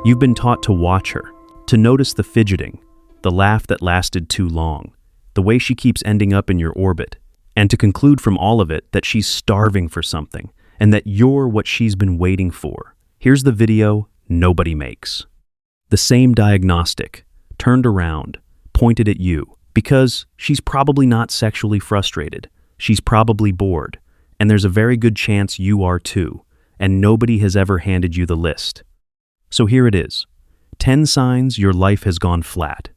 You've been taught to watch her, to notice the fidgeting, the laugh that lasted too long, the way she keeps ending up in your orbit, and to conclude from all of it that she's starving for something, and that you're what she's been waiting for. Here's the video nobody makes. The same diagnostic, turned around, pointed at you, because she's probably not sexually frustrated, she's probably bored, and there's a very good chance you are too, and nobody has ever handed you the list. So here it is, 10 signs your life has gone flat.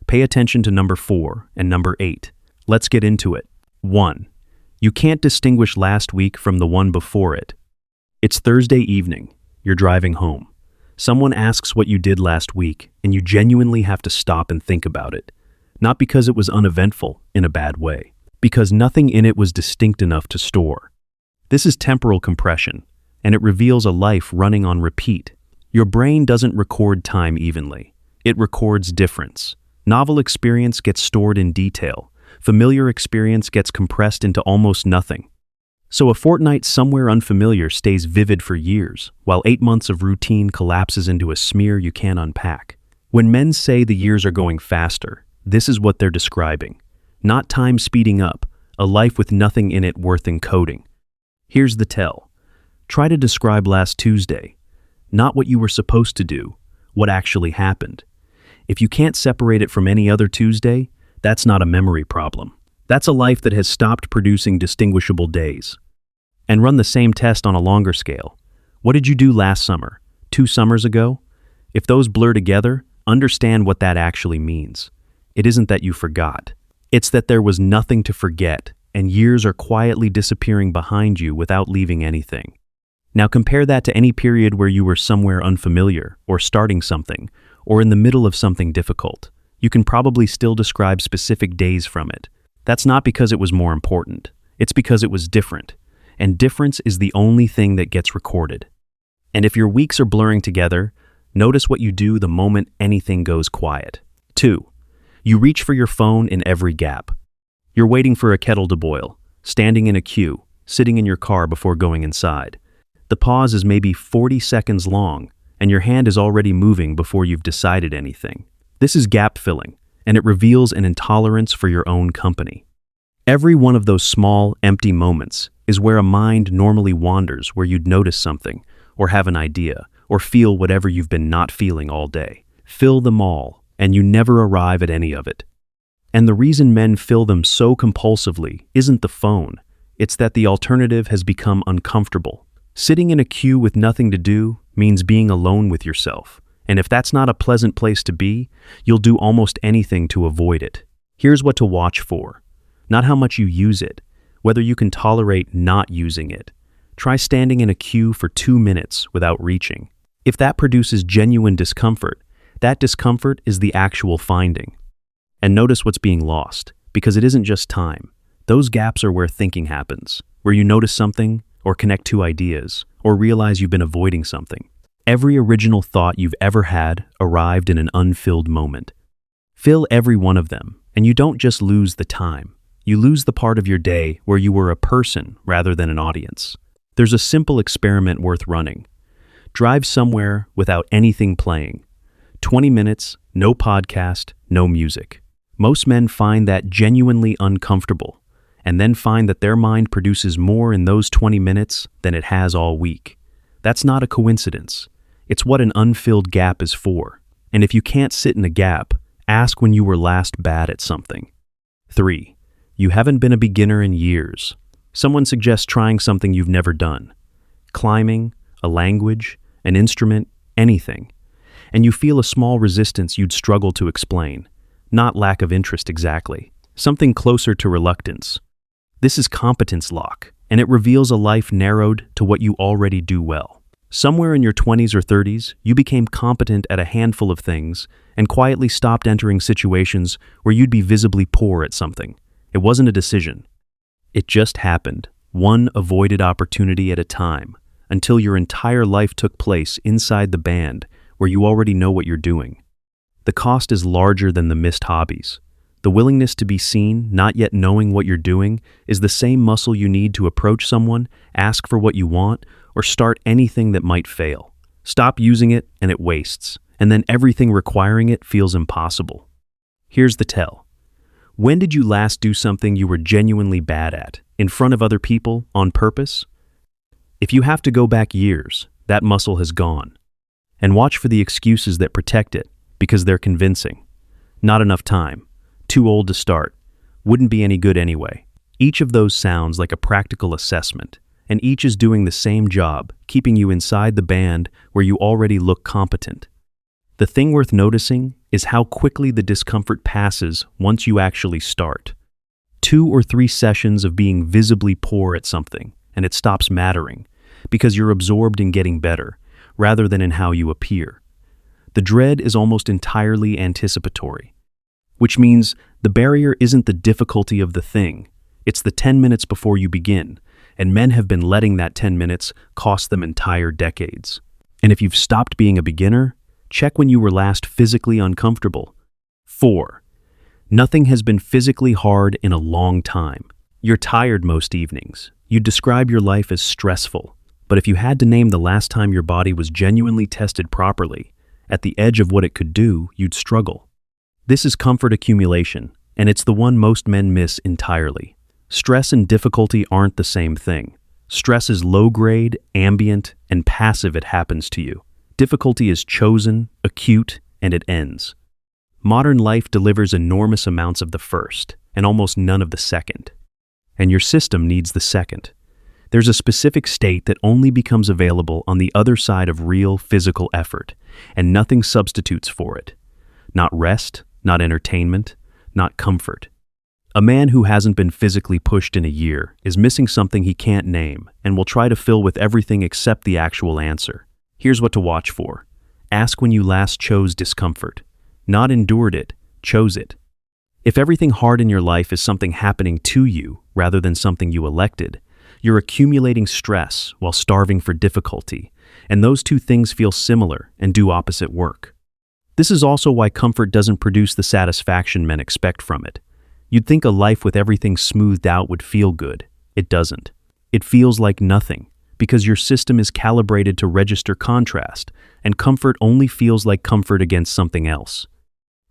Pay attention to number 4 and number 8. Let's get into it. 1. You can't distinguish last week from the one before it. It's Thursday evening. You're driving home. Someone asks what you did last week, and you genuinely have to stop and think about it. Not because it was uneventful in a bad way, because nothing in it was distinct enough to store. This is temporal compression, and it reveals a life running on repeat. Your brain doesn't record time evenly. It records difference. Novel experience gets stored in detail. Familiar experience gets compressed into almost nothing. So a fortnight somewhere unfamiliar stays vivid for years, while 8 months of routine collapses into a smear you can't unpack. When men say the years are going faster, this is what they're describing. Not time speeding up, a life with nothing in it worth encoding. Here's the tell. Try to describe last Tuesday. Not what you were supposed to do, what actually happened. If you can't separate it from any other Tuesday, that's not a memory problem. That's a life that has stopped producing distinguishable days. And run the same test on a longer scale. What did you do last summer? 2 summers ago? If those blur together, understand what that actually means. It isn't that you forgot. It's that there was nothing to forget, and years are quietly disappearing behind you without leaving anything. Now compare that to any period where you were somewhere unfamiliar, or starting something, or in the middle of something difficult. You can probably still describe specific days from it. That's not because it was more important. It's because it was different. And difference is the only thing that gets recorded. And if your weeks are blurring together, notice what you do the moment anything goes quiet. 2. You reach for your phone in every gap. You're waiting for a kettle to boil, standing in a queue, sitting in your car before going inside. The pause is maybe 40 seconds long, and your hand is already moving before you've decided anything. This is gap filling, and it reveals an intolerance for your own company. Every one of those small, empty moments is where a mind normally wanders, where you'd notice something, or have an idea, or feel whatever you've been not feeling all day. Fill them all, and you never arrive at any of it. And the reason men fill them so compulsively isn't the phone. It's that the alternative has become uncomfortable. Sitting in a queue with nothing to do means being alone with yourself. And if that's not a pleasant place to be, you'll do almost anything to avoid it. Here's what to watch for. Not how much you use it, whether you can tolerate not using it. Try standing in a queue for 2 minutes without reaching. If that produces genuine discomfort, that discomfort is the actual finding. And notice what's being lost, because it isn't just time. Those gaps are where thinking happens, where you notice something, or connect 2 ideas, or realize you've been avoiding something. Every original thought you've ever had arrived in an unfilled moment. Fill every one of them, and you don't just lose the time. You lose the part of your day where you were a person rather than an audience. There's a simple experiment worth running. Drive somewhere without anything playing. 20 minutes, no podcast, no music. Most men find that genuinely uncomfortable, and then find that their mind produces more in those 20 minutes than it has all week. That's not a coincidence. It's what an unfilled gap is for. And if you can't sit in a gap, ask when you were last bad at something. 3. You haven't been a beginner in years. Someone suggests trying something you've never done. Climbing, a language, an instrument, anything. And you feel a small resistance you'd struggle to explain. Not lack of interest exactly. Something closer to reluctance. This is competence lock, and it reveals a life narrowed to what you already do well. Somewhere in your 20s or 30s, you became competent at a handful of things and quietly stopped entering situations where you'd be visibly poor at something. It wasn't a decision. It just happened, one avoided opportunity at a time, until your entire life took place inside the band where you already know what you're doing. The cost is larger than the missed hobbies. The willingness to be seen, not yet knowing what you're doing, is the same muscle you need to approach someone, ask for what you want, or start anything that might fail. Stop using it and it wastes, and then everything requiring it feels impossible. Here's the tell. When did you last do something you were genuinely bad at, in front of other people, on purpose? If you have to go back years, that muscle has gone. And watch for the excuses that protect it, because they're convincing. Not enough time. Too old to start. Wouldn't be any good anyway. Each of those sounds like a practical assessment, and each is doing the same job, keeping you inside the band where you already look competent. The thing worth noticing is how quickly the discomfort passes once you actually start. 2 or 3 sessions of being visibly poor at something, and it stops mattering, because you're absorbed in getting better, rather than in how you appear. The dread is almost entirely anticipatory, which means the barrier isn't the difficulty of the thing, it's the 10 minutes before you begin, and men have been letting that 10 minutes cost them entire decades. And if you've stopped being a beginner, check when you were last physically uncomfortable. 4. Nothing has been physically hard in a long time. You're tired most evenings. You'd describe your life as stressful. But if you had to name the last time your body was genuinely tested properly, at the edge of what it could do, you'd struggle. This is comfort accumulation, and it's the one most men miss entirely. Stress and difficulty aren't the same thing. Stress is low-grade, ambient, and passive. It happens to you. Difficulty is chosen, acute, and it ends. Modern life delivers enormous amounts of the first, and almost none of the second. And your system needs the second. There's a specific state that only becomes available on the other side of real physical effort, and nothing substitutes for it. Not rest, not entertainment, not comfort. A man who hasn't been physically pushed in a year is missing something he can't name and will try to fill with everything except the actual answer. Here's what to watch for. Ask when you last chose discomfort. Not endured it, chose it. If everything hard in your life is something happening to you rather than something you elected, you're accumulating stress while starving for difficulty, and those two things feel similar and do opposite work. This is also why comfort doesn't produce the satisfaction men expect from it. You'd think a life with everything smoothed out would feel good. It doesn't. It feels like nothing, because your system is calibrated to register contrast, and comfort only feels like comfort against something else.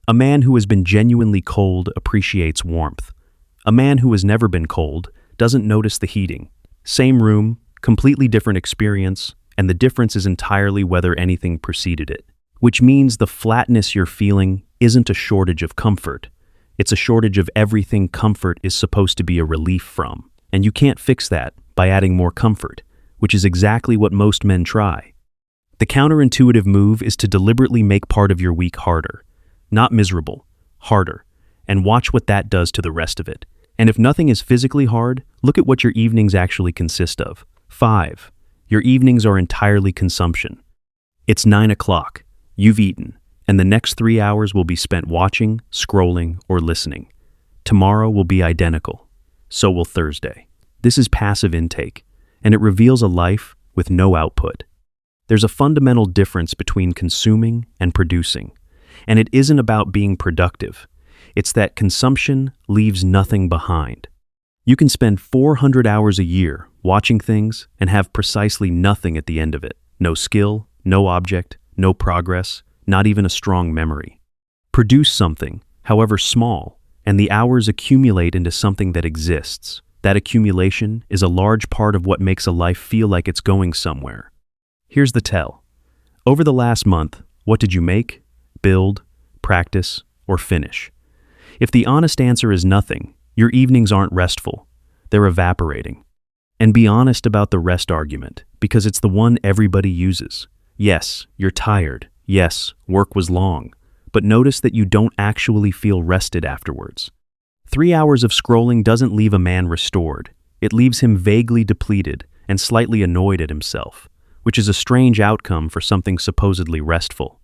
A man who has been genuinely cold appreciates warmth. A man who has never been cold doesn't notice the heating. Same room, completely different experience, and the difference is entirely whether anything preceded it. Which means the flatness you're feeling isn't a shortage of comfort. It's a shortage of everything comfort is supposed to be a relief from. And you can't fix that by adding more comfort, which is exactly what most men try. The counterintuitive move is to deliberately make part of your week harder. Not miserable, harder. And watch what that does to the rest of it. And if nothing is physically hard, look at what your evenings actually consist of. 5. Your evenings are entirely consumption. It's 9 o'clock. You've eaten. And the next 3 hours will be spent watching, scrolling, or listening. Tomorrow will be identical. So will Thursday. This is passive intake, and it reveals a life with no output. There's a fundamental difference between consuming and producing, and it isn't about being productive. It's that consumption leaves nothing behind. You can spend 400 hours a year watching things and have precisely nothing at the end of it. No skill, no object, no progress, not even a strong memory. Produce something, however small, and the hours accumulate into something that exists. That accumulation is a large part of what makes a life feel like it's going somewhere. Here's the tell. Over the last month, what did you make, build, practice, or finish? If the honest answer is nothing, your evenings aren't restful. They're evaporating. And be honest about the rest argument, because it's the one everybody uses. Yes, you're tired. Yes, work was long, but notice that you don't actually feel rested afterwards. 3 hours of scrolling doesn't leave a man restored. It leaves him vaguely depleted and slightly annoyed at himself, which is a strange outcome for something supposedly restful.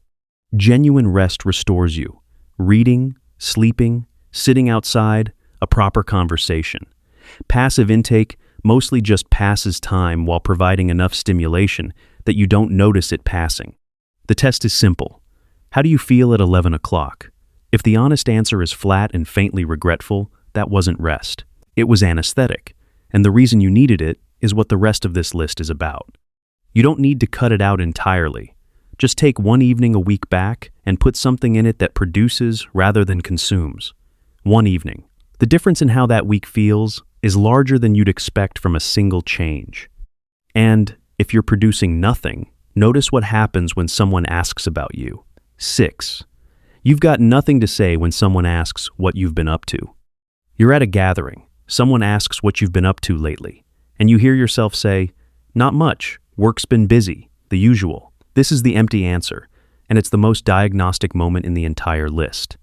Genuine rest restores you. Reading, sleeping, sitting outside, a proper conversation. Passive intake mostly just passes time while providing enough stimulation that you don't notice it passing. The test is simple. How do you feel at 11 o'clock? If the honest answer is flat and faintly regretful, that wasn't rest. It was anesthetic, and the reason you needed it is what the rest of this list is about. You don't need to cut it out entirely. Just take one evening a week back and put something in it that produces rather than consumes. One evening. The difference in how that week feels is larger than you'd expect from a single change. And if you're producing nothing, notice what happens when someone asks about you. 6. You've got nothing to say when someone asks what you've been up to. You're at a gathering. Someone asks what you've been up to lately, and you hear yourself say, "Not much. Work's been busy. The usual." This is the empty answer, and it's the most diagnostic moment in the entire list.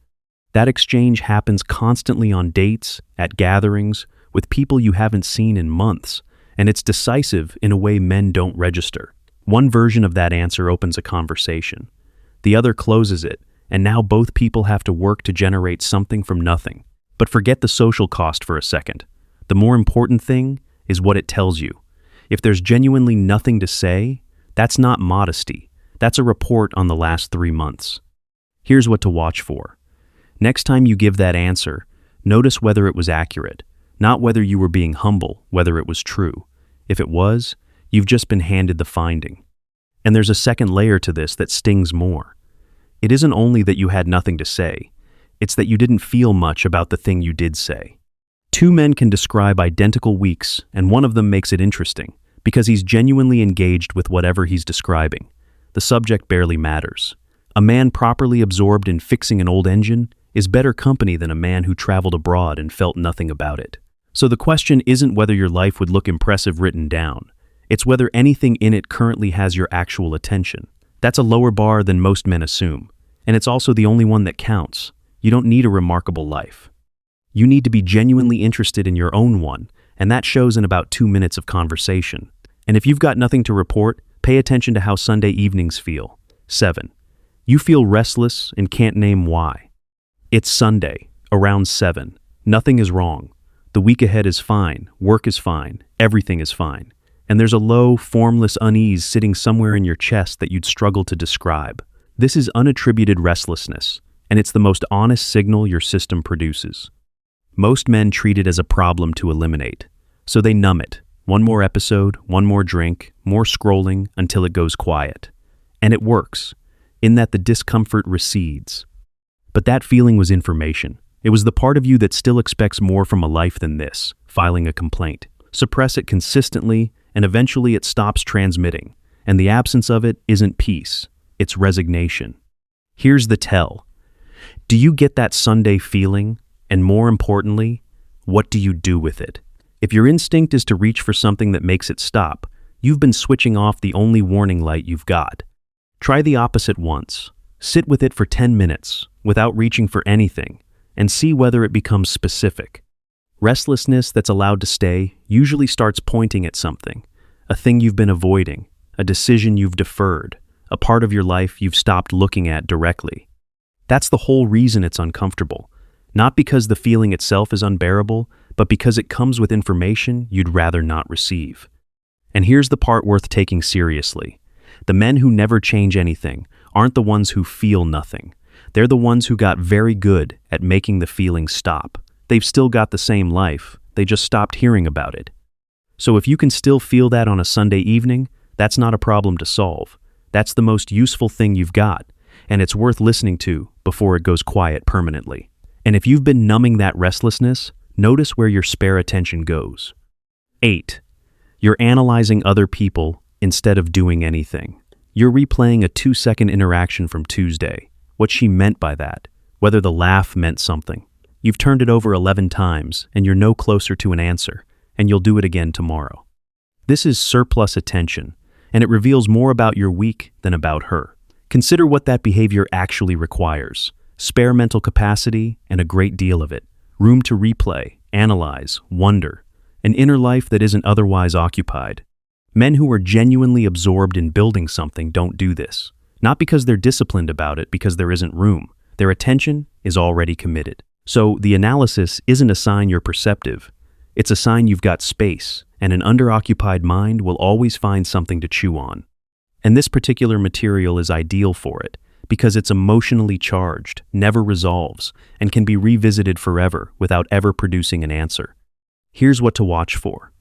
That exchange happens constantly on dates, at gatherings, with people you haven't seen in months, and it's decisive in a way men don't register. One version of that answer opens a conversation. The other closes it, and now both people have to work to generate something from nothing. But forget the social cost for a second. The more important thing is what it tells you. If there's genuinely nothing to say, that's not modesty. That's a report on the last 3 months. Here's what to watch for. Next time you give that answer, notice whether it was accurate, not whether you were being humble, whether it was true. If it was, you've just been handed the finding. And there's a second layer to this that stings more. It isn't only that you had nothing to say, it's that you didn't feel much about the thing you did say. 2 men can describe identical weeks, and one of them makes it interesting, because he's genuinely engaged with whatever he's describing. The subject barely matters. A man properly absorbed in fixing an old engine is better company than a man who traveled abroad and felt nothing about it. So the question isn't whether your life would look impressive written down. It's whether anything in it currently has your actual attention. That's a lower bar than most men assume. And it's also the only one that counts. You don't need a remarkable life. You need to be genuinely interested in your own one, and that shows in about 2 minutes of conversation. And if you've got nothing to report, pay attention to how Sunday evenings feel. 7. You feel restless and can't name why. It's Sunday, around 7. Nothing is wrong. The week ahead is fine, work is fine, everything is fine. And there's a low, formless unease sitting somewhere in your chest that you'd struggle to describe. This is unattributed restlessness, and it's the most honest signal your system produces. Most men treat it as a problem to eliminate, so they numb it. One more episode, one more drink, more scrolling until it goes quiet. And it works, in that the discomfort recedes. But that feeling was information. It was the part of you that still expects more from a life than this, filing a complaint. Suppress it consistently, and eventually it stops transmitting. And the absence of it isn't peace, it's resignation. Here's the tell. Do you get that Sunday feeling? And more importantly, what do you do with it? If your instinct is to reach for something that makes it stop, you've been switching off the only warning light you've got. Try the opposite once. Sit with it for 10 minutes, without reaching for anything, and see whether it becomes specific. Restlessness that's allowed to stay usually starts pointing at something, a thing you've been avoiding, a decision you've deferred, a part of your life you've stopped looking at directly. That's the whole reason it's uncomfortable. Not because the feeling itself is unbearable, but because it comes with information you'd rather not receive. And here's the part worth taking seriously. The men who never change anything aren't the ones who feel nothing. They're the ones who got very good at making the feeling stop. They've still got the same life, they just stopped hearing about it. So if you can still feel that on a Sunday evening, that's not a problem to solve. That's the most useful thing you've got, and it's worth listening to before it goes quiet permanently. And if you've been numbing that restlessness, notice where your spare attention goes. 8. You're analyzing other people instead of doing anything. You're replaying a 2-second interaction from Tuesday, what she meant by that, whether the laugh meant something. You've turned it over 11 times, and you're no closer to an answer, and you'll do it again tomorrow. This is surplus attention, and it reveals more about your week than about her. Consider what that behavior actually requires. Spare mental capacity and a great deal of it. Room to replay, analyze, wonder. An inner life that isn't otherwise occupied. Men who are genuinely absorbed in building something don't do this. Not because they're disciplined about it, because there isn't room. Their attention is already committed. So the analysis isn't a sign you're perceptive. It's a sign you've got space, and an underoccupied mind will always find something to chew on. And this particular material is ideal for it, because it's emotionally charged, never resolves, and can be revisited forever without ever producing an answer. Here's what to watch for.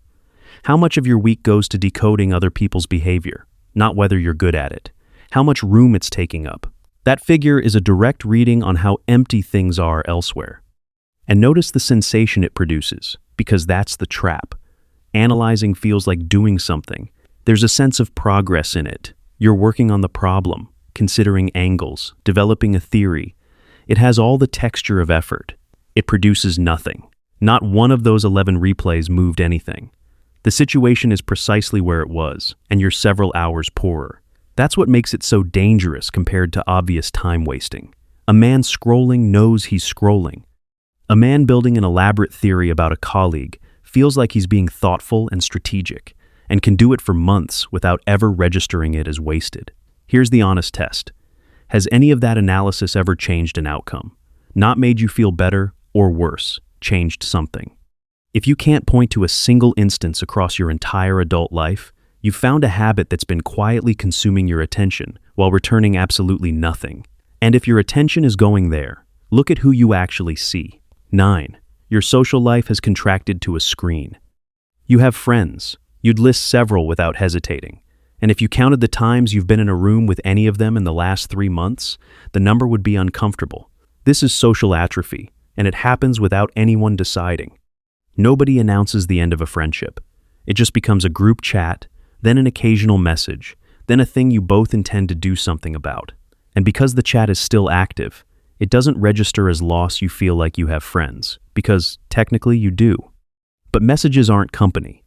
How much of your week goes to decoding other people's behavior, not whether you're good at it? how much room it's taking up. That figure is a direct reading on how empty things are elsewhere. And notice the sensation it produces, because that's the trap. Analyzing feels like doing something. There's a sense of progress in it. You're working on the problem, considering angles, developing a theory. It has all the texture of effort. It produces nothing. Not one of those 11 replays moved anything. The situation is precisely where it was, and you're several hours poorer. That's what makes it so dangerous compared to obvious time wasting. A man scrolling knows he's scrolling. A man building an elaborate theory about a colleague feels like he's being thoughtful and strategic, and can do it for months without ever registering it as wasted. Here's the honest test. Has any of that analysis ever changed an outcome? Not made you feel better or worse, changed something. If you can't point to a single instance across your entire adult life, you've found a habit that's been quietly consuming your attention while returning absolutely nothing. And if your attention is going there, look at who you actually see. 9. Your social life has contracted to a screen. You have friends. You'd list several without hesitating. And if you counted the times you've been in a room with any of them in the last 3 months, the number would be uncomfortable. This is social atrophy, and it happens without anyone deciding. Nobody announces the end of a friendship. It just becomes a group chat, then an occasional message, then a thing you both intend to do something about. And because the chat is still active, it doesn't register as loss. You feel like you have friends, because technically you do. But messages aren't company.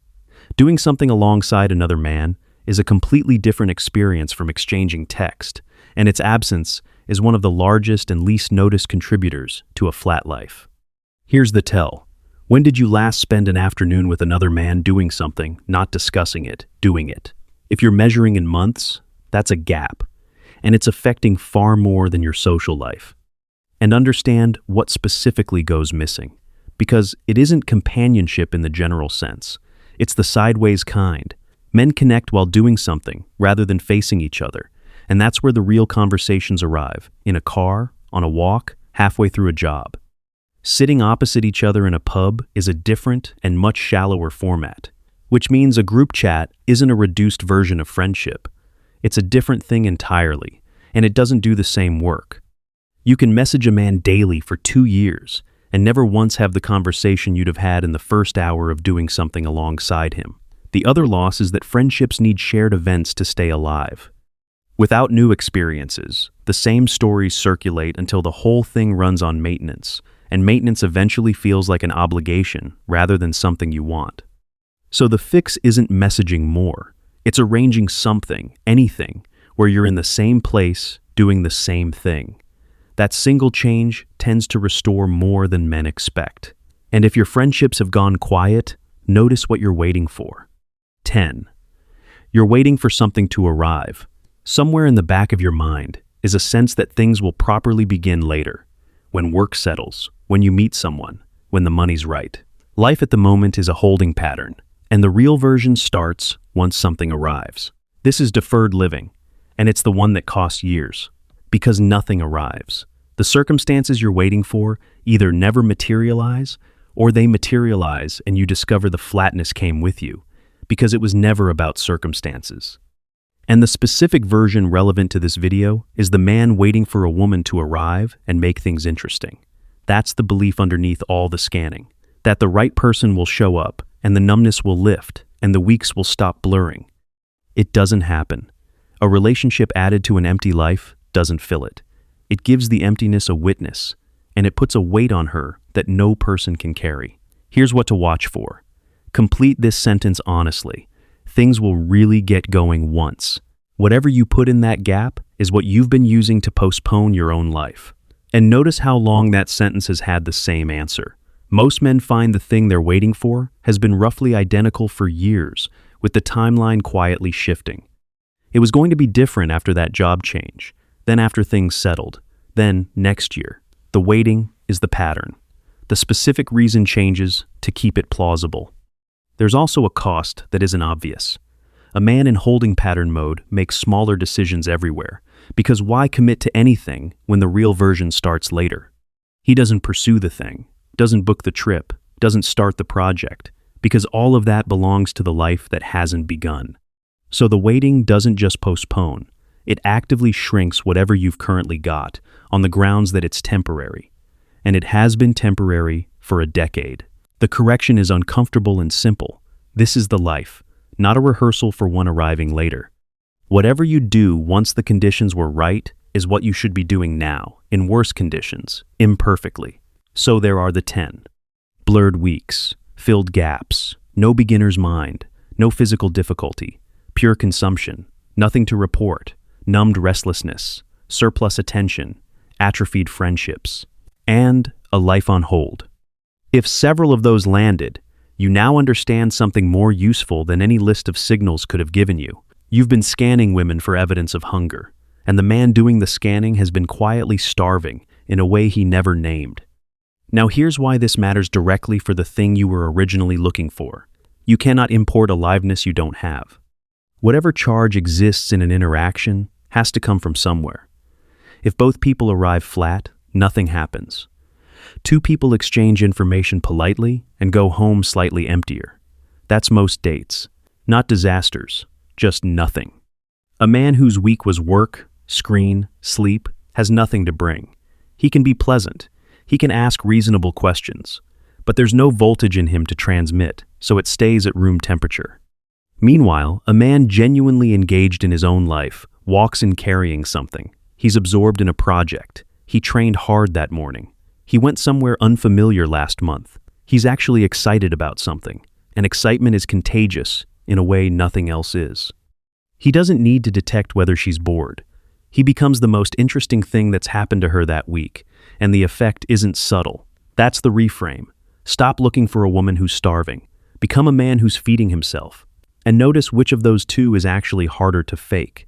Doing something alongside another man is a completely different experience from exchanging text, and its absence is one of the largest and least noticed contributors to a flat life. Here's the tell. When did you last spend an afternoon with another man doing something, not discussing it, doing it? If you're measuring in months, that's a gap, and it's affecting far more than your social life. And understand what specifically goes missing, because it isn't companionship in the general sense. It's the sideways kind. Men connect while doing something rather than facing each other, and that's where the real conversations arrive, in a car, on a walk, halfway through a job. Sitting opposite each other in a pub is a different and much shallower format, which means a group chat isn't a reduced version of friendship. It's a different thing entirely, and it doesn't do the same work. You can message a man daily for 2 years and never once have the conversation you'd have had in the first hour of doing something alongside him. The other loss is that friendships need shared events to stay alive. Without new experiences, the same stories circulate until the whole thing runs on maintenance, and maintenance eventually feels like an obligation rather than something you want. So the fix isn't messaging more. It's arranging something, anything, where you're in the same place, doing the same thing. That single change tends to restore more than men expect. And if your friendships have gone quiet, notice what you're waiting for. 10. You're waiting for something to arrive. Somewhere in the back of your mind is a sense that things will properly begin later, when work settles, when you meet someone, when the money's right. Life at the moment is a holding pattern, and the real version starts once something arrives. This is deferred living, and it's the one that costs years, because nothing arrives. The circumstances you're waiting for either never materialize, or they materialize and you discover the flatness came with you, because it was never about circumstances. And the specific version relevant to this video is the man waiting for a woman to arrive and make things interesting. That's the belief underneath all the scanning, that the right person will show up and the numbness will lift and the weeks will stop blurring. It doesn't happen. A relationship added to an empty life doesn't fill it. It gives the emptiness a witness, and it puts a weight on her that no person can carry. Here's what to watch for. Complete this sentence honestly. Things will really get going once. Whatever you put in that gap is what you've been using to postpone your own life. And notice how long that sentence has had the same answer. Most men find the thing they're waiting for has been roughly identical for years, with the timeline quietly shifting. It was going to be different after that job change, then after things settled, then next year. The waiting is the pattern. The specific reason changes to keep it plausible. There's also a cost that isn't obvious. A man in holding pattern mode makes smaller decisions everywhere, because why commit to anything when the real version starts later? He doesn't pursue the thing, doesn't book the trip, doesn't start the project, because all of that belongs to the life that hasn't begun. So the waiting doesn't just postpone, It actively shrinks whatever you've currently got on the grounds that it's temporary. And it has been temporary for a decade. The correction is uncomfortable and simple. This is the life, not a rehearsal for one arriving later. Whatever you do once the conditions were right is what you should be doing now, in worse conditions, imperfectly. So there are the 10. Blurred weeks, filled gaps, no beginner's mind, no physical difficulty, pure consumption, nothing to report, numbed restlessness, surplus attention, atrophied friendships, and a life on hold. If several of those landed, you now understand something more useful than any list of signals could have given you. You've been scanning women for evidence of hunger, and the man doing the scanning has been quietly starving in a way he never named. Now here's why this matters directly for the thing you were originally looking for. You cannot import aliveness you don't have. Whatever charge exists in an interaction has to come from somewhere. If both people arrive flat, nothing happens. Two people exchange information politely and go home slightly emptier. That's most dates. Not disasters, just nothing. A man whose week was work, screen, sleep, has nothing to bring. He can be pleasant. He can ask reasonable questions. But there's no voltage in him to transmit, so it stays at room temperature. Meanwhile, a man genuinely engaged in his own life walks in carrying something. He's absorbed in a project. He trained hard that morning. He went somewhere unfamiliar last month. He's actually excited about something, and excitement is contagious in a way nothing else is. He doesn't need to detect whether she's bored. He becomes the most interesting thing that's happened to her that week, and the effect isn't subtle. That's the reframe. Stop looking for a woman who's starving. Become a man who's feeding himself. And notice which of those two is actually harder to fake.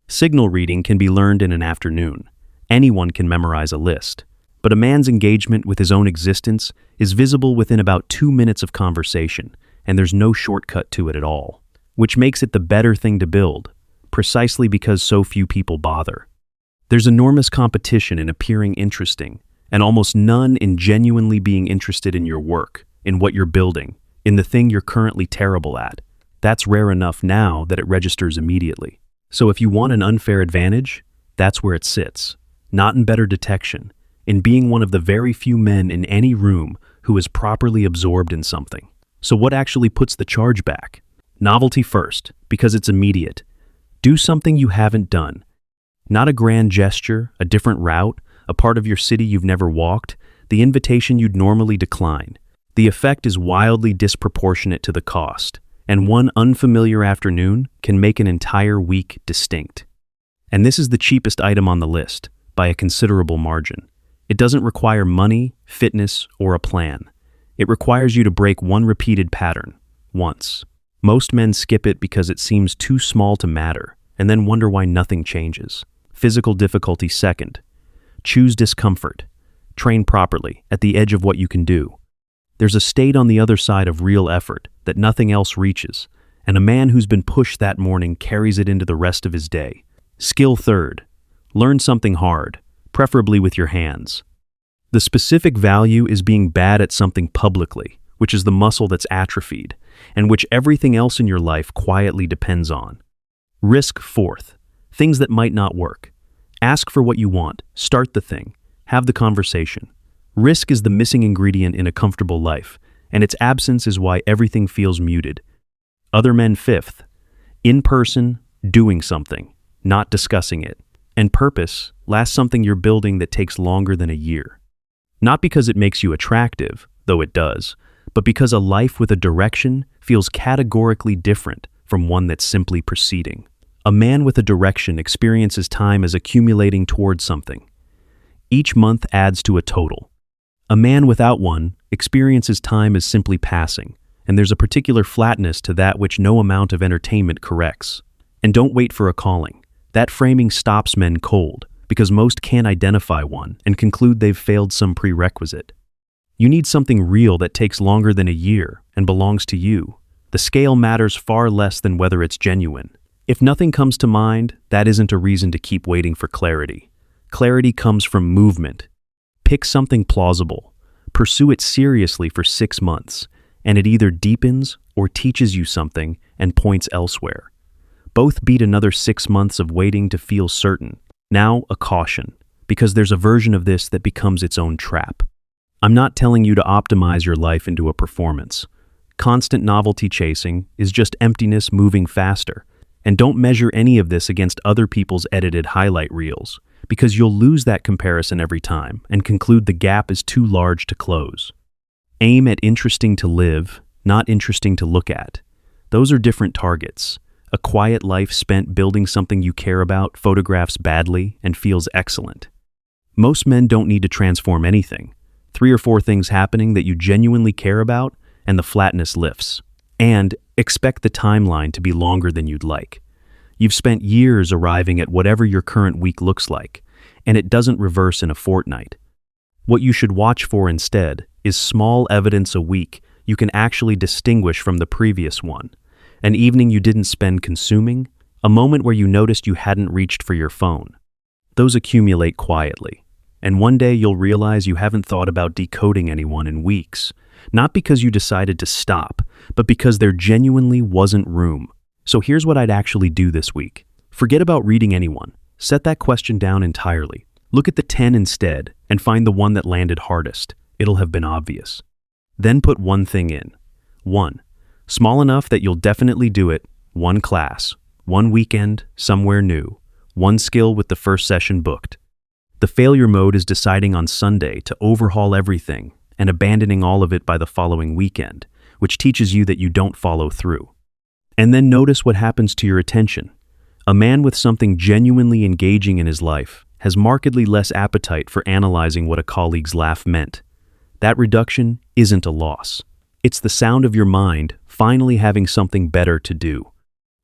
Signal reading can be learned in an afternoon. Anyone can memorize a list. But a man's engagement with his own existence is visible within about 2 minutes of conversation, and there's no shortcut to it at all, which makes it the better thing to build, precisely because so few people bother. There's enormous competition in appearing interesting, and almost none in genuinely being interested in your work, in what you're building, in the thing you're currently terrible at. That's rare enough now that it registers immediately. So if you want an unfair advantage, that's where it sits. Not in better detection, in being one of the very few men in any room who is properly absorbed in something. So what actually puts the charge back? Novelty first, because it's immediate. Do something you haven't done. Not a grand gesture, a different route, a part of your city you've never walked, the invitation you'd normally decline. The effect is wildly disproportionate to the cost, and one unfamiliar afternoon can make an entire week distinct. And this is the cheapest item on the list, by a considerable margin. It doesn't require money, fitness, or a plan. It requires you to break one repeated pattern, once. Most men skip it because it seems too small to matter, and then wonder why nothing changes. Physical difficulty second. Choose discomfort. Train properly, at the edge of what you can do. There's a state on the other side of real effort that nothing else reaches, and a man who's been pushed that morning carries it into the rest of his day. Skill third. Learn something hard, preferably with your hands. The specific value is being bad at something publicly, which is the muscle that's atrophied, and which everything else in your life quietly depends on. Risk fourth. Things that might not work. Ask for what you want, start the thing, have the conversation. Risk is the missing ingredient in a comfortable life, and its absence is why everything feels muted. Other men fifth. In person, doing something, not discussing it. And purpose, last something you're building that takes longer than a year. Not because it makes you attractive, though it does, but because a life with a direction feels categorically different from one that's simply proceeding. A man with a direction experiences time as accumulating towards something. Each month adds to a total. A man without one experiences time as simply passing, and there's a particular flatness to that which no amount of entertainment corrects. And don't wait for a calling. That framing stops men cold, because most can't identify one and conclude they've failed some prerequisite. You need something real that takes longer than a year and belongs to you. The scale matters far less than whether it's genuine. If nothing comes to mind, that isn't a reason to keep waiting for clarity. Clarity comes from movement. Pick something plausible. Pursue it seriously for 6 months, and it either deepens or teaches you something and points elsewhere. Both beat another 6 months of waiting to feel certain. Now, a caution, because there's a version of this that becomes its own trap. I'm not telling you to optimize your life into a performance. Constant novelty chasing is just emptiness moving faster. And don't measure any of this against other people's edited highlight reels, because you'll lose that comparison every time and conclude the gap is too large to close. Aim at interesting to live, not interesting to look at. Those are different targets. A quiet life spent building something you care about photographs badly and feels excellent. Most men don't need to transform anything. 3 or 4 things happening that you genuinely care about, and the flatness lifts. And expect the timeline to be longer than you'd like. You've spent years arriving at whatever your current week looks like, and it doesn't reverse in a fortnight. What you should watch for instead is small evidence a week you can actually distinguish from the previous one. An evening you didn't spend consuming, a moment where you noticed you hadn't reached for your phone. Those accumulate quietly, and one day you'll realize you haven't thought about decoding anyone in weeks, not because you decided to stop, but because there genuinely wasn't room. So here's what I'd actually do this week. Forget about reading anyone. Set that question down entirely. Look at the 10 instead and find the one that landed hardest. It'll have been obvious. Then put one thing in. 1. Small enough that you'll definitely do it. 1 class, 1 weekend, somewhere new, 1 skill with the first session booked. The failure mode is deciding on Sunday to overhaul everything and abandoning all of it by the following weekend, which teaches you that you don't follow through. And then notice what happens to your attention. A man with something genuinely engaging in his life has markedly less appetite for analyzing what a colleague's laugh meant. That reduction isn't a loss. It's the sound of your mind finally having something better to do.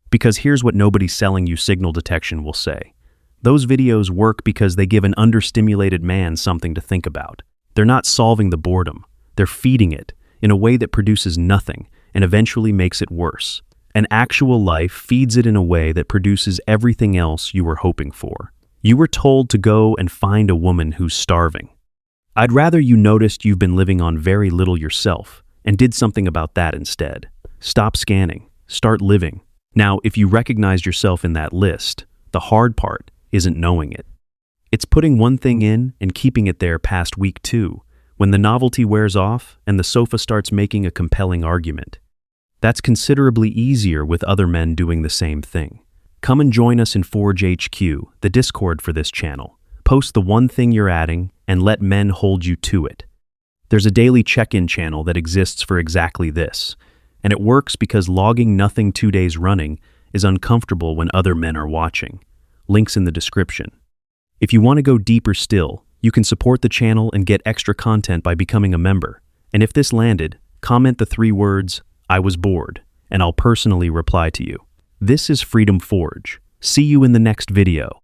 Because here's what nobody selling you signal detection will say. Those videos work because they give an understimulated man something to think about. They're not solving the boredom. They're feeding it in a way that produces nothing and eventually makes it worse. An actual life feeds it in a way that produces everything else you were hoping for. You were told to go and find a woman who's starving. I'd rather you noticed you've been living on very little yourself and did something about that instead. Stop scanning. Start living. Now, if you recognized yourself in that list, the hard part isn't knowing it. It's putting one thing in and keeping it there past week 2, when the novelty wears off and the sofa starts making a compelling argument. That's considerably easier with other men doing the same thing. Come and join us in Forge HQ, the Discord for this channel. Post the one thing you're adding and let men hold you to it. There's a daily check-in channel that exists for exactly this, and it works because logging nothing 2 days running is uncomfortable when other men are watching. Links in the description. If you want to go deeper still, you can support the channel and get extra content by becoming a member. And if this landed, comment the 3 words, "I was bored," and I'll personally reply to you. This is Freedom Forge. See you in the next video.